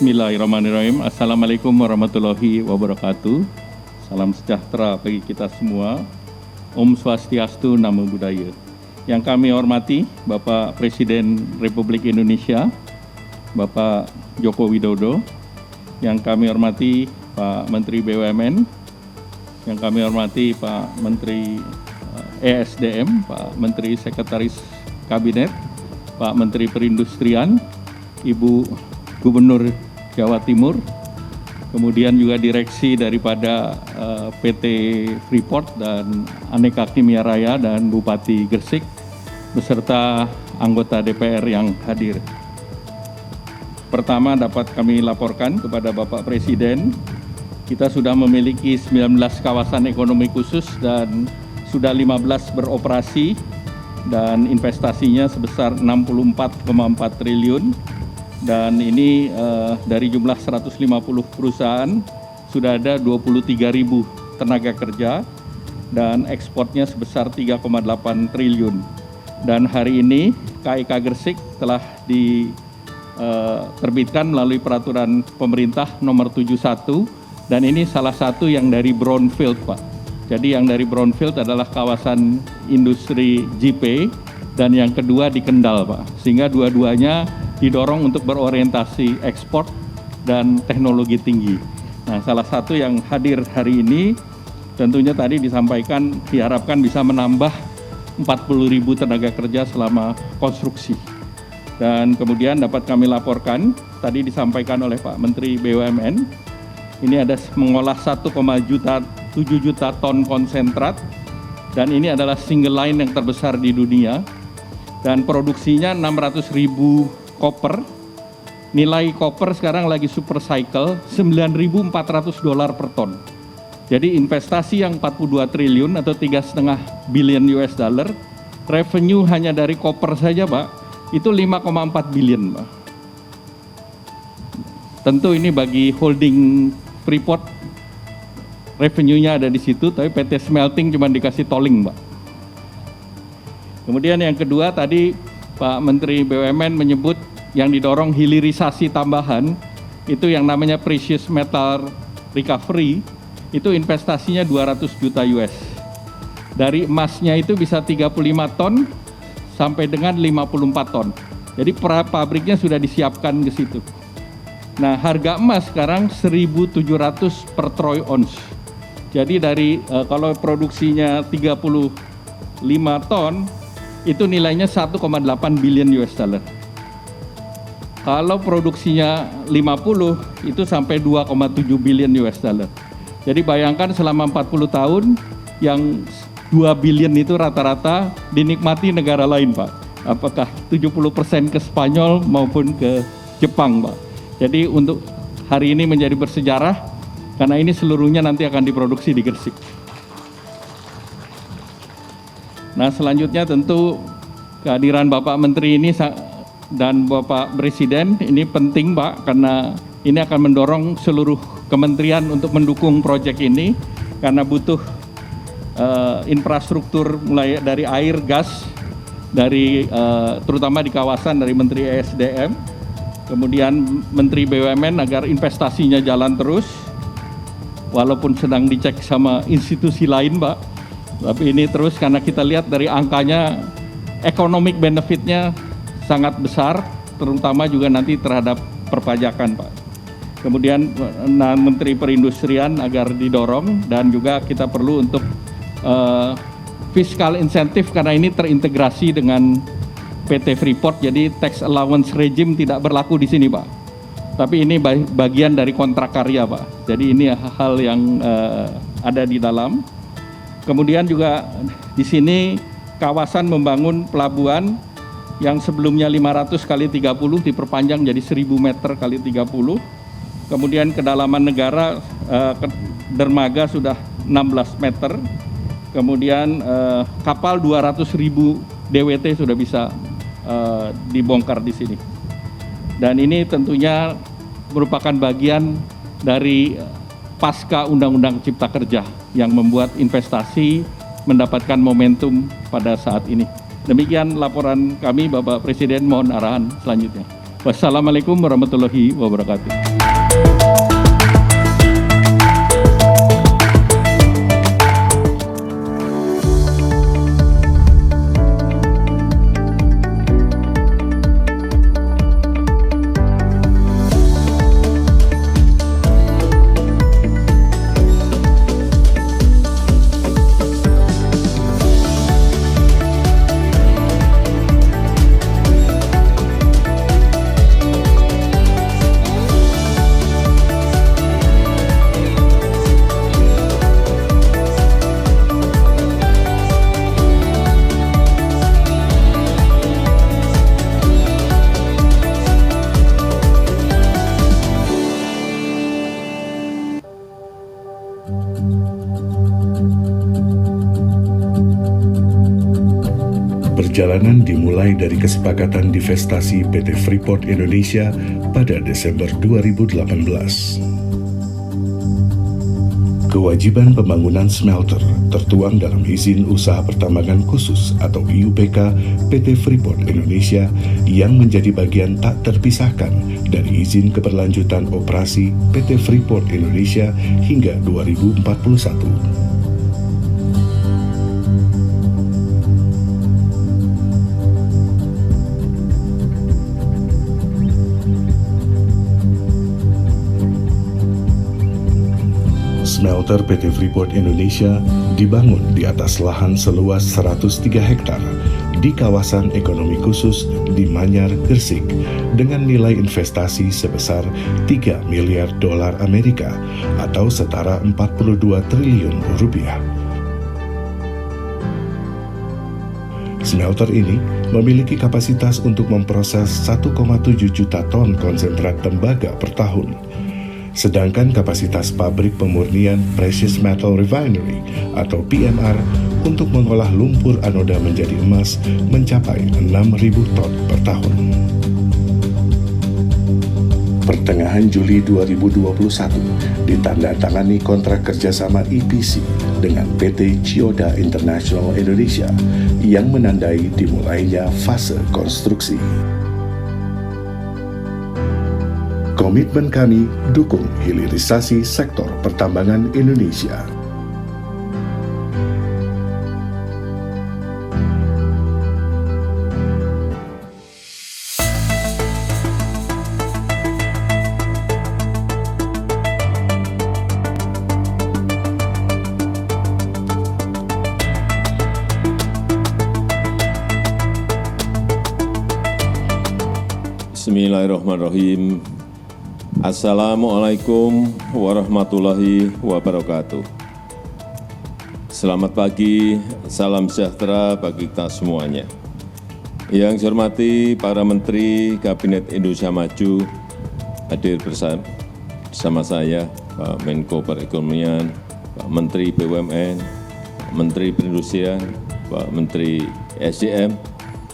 Bismillahirrahmanirrahim. Assalamualaikum warahmatullahi wabarakatuh. Salam sejahtera bagi kita semua. Om Swastiastu, Namo Buddhaya. Yang kami hormati Bapak Presiden Republik Indonesia, Bapak Joko Widodo. Yang kami hormati Pak Menteri BUMN. Yang kami hormati Pak Menteri ESDM, Pak Menteri Sekretaris Kabinet, Pak Menteri Perindustrian, Ibu Gubernur Jawa Timur, kemudian juga direksi daripada PT Freeport dan Aneka Kimia Raya dan Bupati Gresik, beserta anggota DPR yang hadir. Pertama dapat kami laporkan kepada Bapak Presiden, kita sudah memiliki 19 kawasan ekonomi khusus dan sudah 15 beroperasi dan investasinya sebesar 64,4 triliun. Dan ini dari jumlah 150 perusahaan sudah ada 23.000 tenaga kerja dan ekspornya sebesar 3,8 triliun. Dan hari ini KIK Gresik telah diterbitkan melalui peraturan pemerintah nomor 71 dan ini salah satu yang dari brownfield, Pak. Jadi yang dari brownfield adalah kawasan industri JP dan yang kedua di Kendal, Pak. Sehingga dua-duanya didorong untuk berorientasi ekspor dan teknologi tinggi. Nah, salah satu yang hadir hari ini tentunya tadi disampaikan diharapkan bisa menambah 40.000 tenaga kerja selama konstruksi. Dan kemudian dapat kami laporkan, tadi disampaikan oleh Pak Menteri BUMN, ini ada mengolah 1,7 juta ton konsentrat dan ini adalah single line yang terbesar di dunia dan produksinya 600.000 koper. Nilai koper sekarang lagi super cycle $9.400 per ton. Jadi investasi yang 42 triliun atau 3,5 billion US dollar, revenue hanya dari koper saja, Pak, itu 5,4 billion, Pak. Tentu ini bagi holding Freeport revenue-nya ada di situ, tapi PT Smelting cuma dikasih tolling, Pak. Kemudian yang kedua tadi Pak Menteri BUMN menyebut yang didorong hilirisasi tambahan, itu yang namanya precious metal recovery, itu investasinya 200 juta US. Dari emasnya itu bisa 35 ton sampai dengan 54 ton. Jadi pabriknya sudah disiapkan ke situ. Nah, harga emas sekarang 1.700 per troy ounce. Jadi dari kalau produksinya 35 ton, itu nilainya 1,8 billion US dollar. Kalau produksinya 50, itu sampai 2,7 billion US dollar. Jadi bayangkan selama 40 tahun, yang 2 billion itu rata-rata dinikmati negara lain, Pak. Apakah 70% ke Spanyol maupun ke Jepang, Pak. Jadi untuk hari ini menjadi bersejarah, karena ini seluruhnya nanti akan diproduksi di Gresik. Nah, selanjutnya tentu kehadiran Bapak Menteri ini dan Bapak Presiden ini penting, Pak, karena ini akan mendorong seluruh kementerian untuk mendukung proyek ini karena butuh infrastruktur mulai dari air, gas, dari terutama di kawasan dari Menteri ESDM, kemudian Menteri BUMN agar investasinya jalan terus, walaupun sedang dicek sama institusi lain, Pak, tapi ini terus karena kita lihat dari angkanya economic benefit-nya sangat besar, terutama juga nanti terhadap perpajakan, Pak. Kemudian Menteri Perindustrian agar didorong dan juga kita perlu untuk fiskal insentif karena ini terintegrasi dengan PT Freeport, jadi tax allowance regime tidak berlaku di sini, Pak. Tapi ini bagian dari kontrak karya, Pak. Jadi ini hal yang ada di dalam. Kemudian juga di sini kawasan membangun pelabuhan yang sebelumnya 500 kali 30 diperpanjang jadi 1.000 meter kali 30. Kemudian kedalaman negara dermaga sudah 16 meter. Kemudian kapal 200.000 DWT sudah bisa dibongkar di sini. Dan ini tentunya merupakan bagian dari pasca Undang-Undang Cipta Kerja yang membuat investasi mendapatkan momentum pada saat ini. Demikian laporan kami, Bapak Presiden, mohon arahan selanjutnya. Wassalamualaikum warahmatullahi wabarakatuh. Perjalanan dimulai dari kesepakatan divestasi PT Freeport Indonesia pada Desember 2018. Kewajiban pembangunan smelter tertuang dalam izin usaha pertambangan khusus atau IUPK PT Freeport Indonesia yang menjadi bagian tak terpisahkan dari izin keberlanjutan operasi PT Freeport Indonesia hingga 2041. Smelter PT Freeport Indonesia dibangun di atas lahan seluas 103 hektar di kawasan ekonomi khusus di Manyar, Gresik dengan nilai investasi sebesar 3 miliar dolar Amerika atau setara 42 triliun rupiah. Smelter ini memiliki kapasitas untuk memproses 1,7 juta ton konsentrat tembaga per tahun. Sedangkan kapasitas pabrik pemurnian Precious Metal Refinery atau PMR untuk mengolah lumpur anoda menjadi emas mencapai 6.000 ton per tahun. Pertengahan Juli 2021 ditandatangani kontrak kerjasama EPC dengan PT Chiyoda International Indonesia yang menandai dimulainya fase konstruksi. Komitmen kami dukung hilirisasi sektor pertambangan Indonesia. Bismillahirrahmanirrahim. Assalamualaikum warahmatullahi wabarakatuh. Selamat pagi, salam sejahtera bagi kita semuanya. Yang saya hormati para Menteri Kabinet Indonesia Maju hadir bersama saya, Pak Menko Perekonomian, Pak Menteri BUMN, Pak Menteri Perindustrian, Pak Menteri SDM,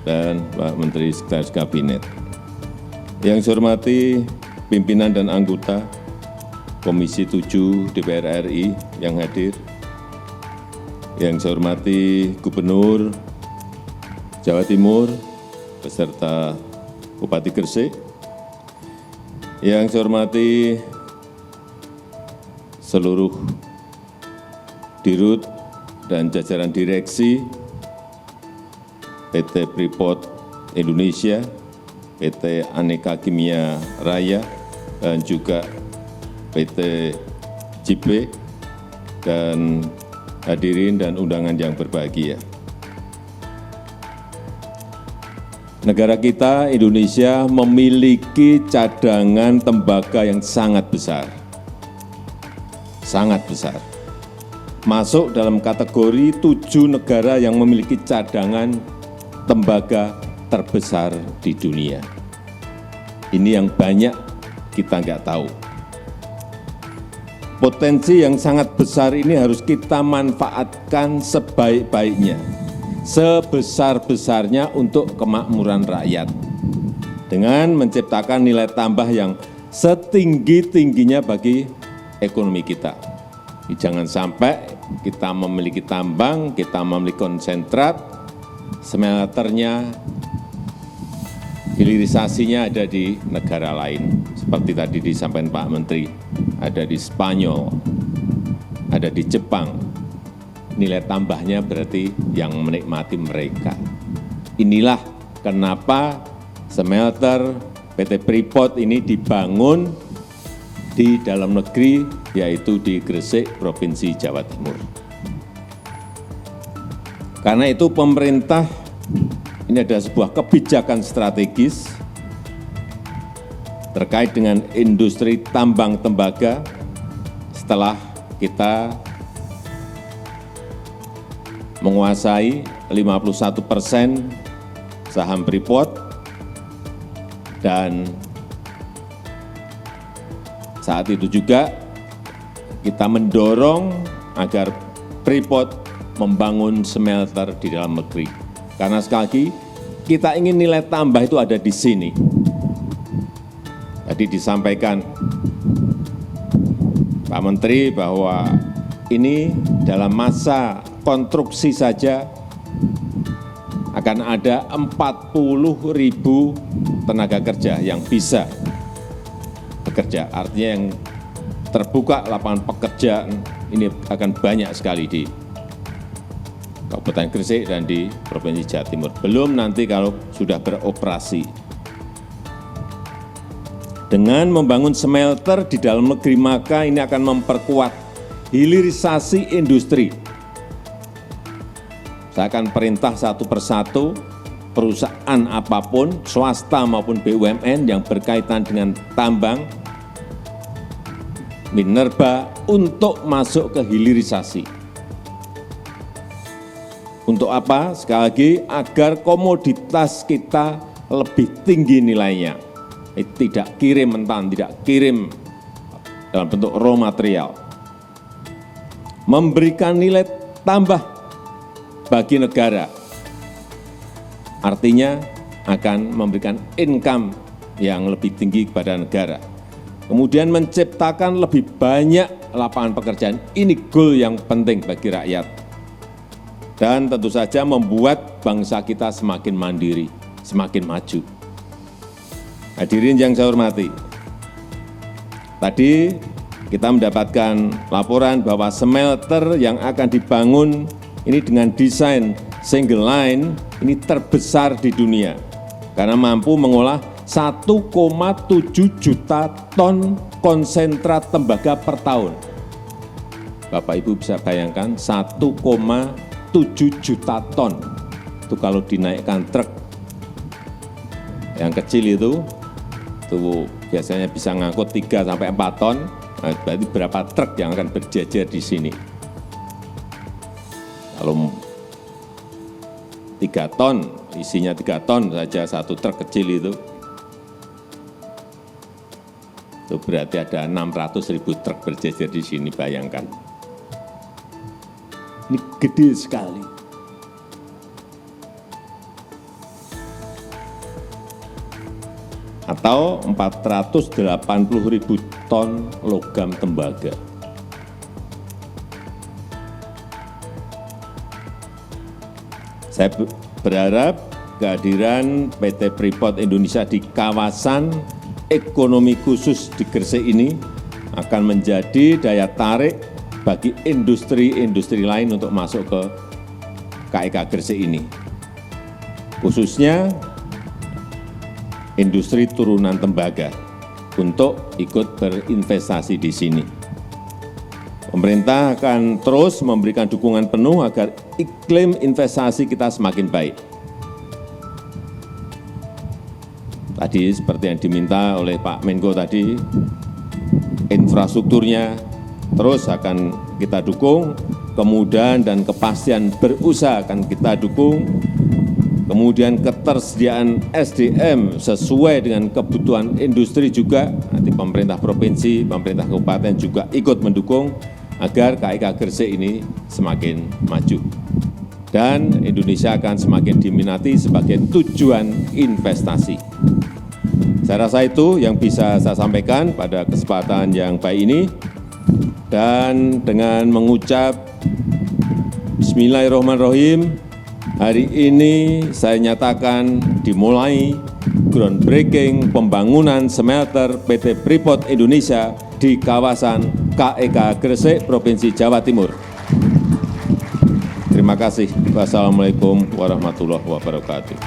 dan Pak Menteri Sekretaris Kabinet. Yang saya hormati pimpinan dan anggota Komisi 7 DPR RI yang hadir, yang saya hormati Gubernur Jawa Timur beserta Bupati Gresik, yang saya hormati seluruh Dirut dan jajaran direksi PT Freeport Indonesia, PT Aneka Kimia Raya, dan juga PT JIPE, dan hadirin dan undangan yang berbahagia. Negara kita, Indonesia, memiliki cadangan tembaga yang sangat besar. Sangat besar. Masuk dalam kategori 7 negara yang memiliki cadangan tembaga terbesar di dunia. Ini yang banyak kita nggak tahu. Potensi yang sangat besar ini harus kita manfaatkan sebaik-baiknya, sebesar-besarnya untuk kemakmuran rakyat, dengan menciptakan nilai tambah yang setinggi-tingginya bagi ekonomi kita. Jangan sampai kita memiliki tambang, kita memiliki konsentrat, smelternya, hilirisasinya ada di negara lain. Seperti tadi disampaikan Pak Menteri, ada di Spanyol, ada di Jepang. Nilai tambahnya berarti yang menikmati mereka. Inilah kenapa smelter PT Freeport ini dibangun di dalam negeri, yaitu di Gresik, Provinsi Jawa Timur. Karena itu pemerintah, ini adalah sebuah kebijakan strategis terkait dengan industri tambang tembaga. Setelah kita menguasai 51% saham Freeport, dan saat itu juga kita mendorong agar Freeport membangun smelter di dalam negeri. Karena sekali lagi, kita ingin nilai tambah itu ada di sini. Tadi disampaikan Pak Menteri bahwa ini dalam masa konstruksi saja akan ada 40.000 tenaga kerja yang bisa bekerja. Artinya yang terbuka lapangan pekerjaan ini akan banyak sekali di Kabupaten Gresik dan di Provinsi Jawa Timur. Belum nanti kalau sudah beroperasi. Dengan membangun smelter di dalam negeri, maka ini akan memperkuat hilirisasi industri. Saya akan perintah satu persatu perusahaan apapun, swasta maupun BUMN yang berkaitan dengan tambang, minerba, untuk masuk ke hilirisasi. Untuk apa? Sekali lagi, agar komoditas kita lebih tinggi nilainya. Tidak kirim mentah, tidak kirim dalam bentuk raw material. Memberikan nilai tambah bagi negara. Artinya akan memberikan income yang lebih tinggi kepada negara. Kemudian menciptakan lebih banyak lapangan pekerjaan. Ini goal yang penting bagi rakyat. Dan tentu saja membuat bangsa kita semakin mandiri, semakin maju. Hadirin yang saya hormati, tadi kita mendapatkan laporan bahwa smelter yang akan dibangun ini dengan desain single line ini terbesar di dunia karena mampu mengolah 1,7 juta ton konsentrat tembaga per tahun. Bapak Ibu bisa bayangkan 1,7 juta ton. Itu kalau dinaikkan truk yang kecil itu biasanya bisa ngangkut 3 sampai 4 ton. Nah, berarti berapa truk yang akan berjajar di sini? Kalau 3 ton, isinya 3 ton saja satu truk kecil itu berarti ada 600.000 truk berjajar di sini, bayangkan. Ini gede sekali. Atau 480.000 ton logam tembaga. Saya berharap kehadiran PT Freeport Indonesia di kawasan ekonomi khusus di Gresik ini akan menjadi daya tarik bagi industri-industri lain untuk masuk ke KEK Gresik ini. Khususnya industri turunan tembaga untuk ikut berinvestasi di sini. Pemerintah akan terus memberikan dukungan penuh agar iklim investasi kita semakin baik. Tadi seperti yang diminta oleh Pak Menko tadi, infrastrukturnya terus akan kita dukung, kemudahan dan kepastian berusaha akan kita dukung, kemudian ketersediaan SDM sesuai dengan kebutuhan industri juga, nanti pemerintah provinsi, pemerintah kabupaten juga ikut mendukung agar KEK Gresik ini semakin maju. Dan Indonesia akan semakin diminati sebagai tujuan investasi. Saya rasa itu yang bisa saya sampaikan pada kesempatan yang baik ini. Dan dengan mengucap Bismillahirrahmanirrahim, hari ini saya nyatakan dimulai groundbreaking pembangunan smelter PT Freeport Indonesia di kawasan KEK Gresik, Provinsi Jawa Timur. Terima kasih. Wassalamualaikum warahmatullahi wabarakatuh.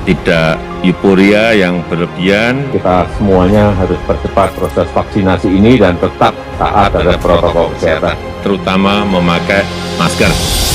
tidak euforia yang berlebihan. Kita semuanya harus percepat proses vaksinasi ini dan tetap taat terhadap protokol kesehatan. Terutama memakai masker.